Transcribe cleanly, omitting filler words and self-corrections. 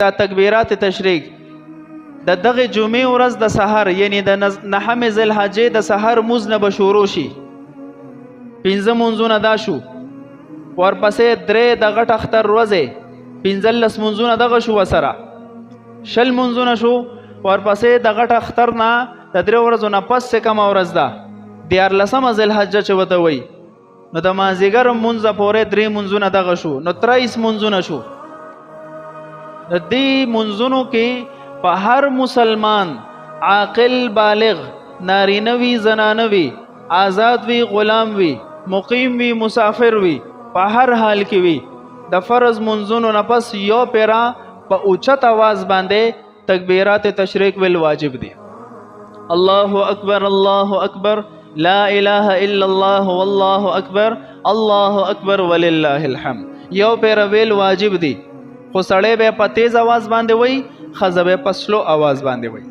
دا تکبیرات تشریق د دغه جمعې ورځ د سحر یعنی د 9 ذوالحجې د سحر مونځ نه به شروع شي. 15 مونځونه دا شو، ورپسې 3 د غټ اختر ورځې 15 مونځونه دغه شو، وسره 20 مونځونه شو، ورپسې د غټ اختر نه د 3 ورځو نه پس کومه ورځ ده 14 ذوالحجه چې وته وي، نو د مازیګر مونځه پورې 3 مونځونه دغه شو، نو 23 مونځونه شو. د دې مونځونو کې په هر مسلمان عاقل بالغ نارینه وي زنانه وي آزاد وي غلام وي مقیم وي مسافر وي په هر حال کې وي د فرض منځونو نه پس یو پیرا په اوچت आवाज باندې تکبیرات تشریق ویل واجب دي. الله اکبر الله اکبر لا اله الا الله والله اکبر الله اکبر ولله الحمد یو پیرا ویل واجب دي، خو سړی به په تیز आवाज باندې وای، ښځه به په سلو आवाज باندې وای.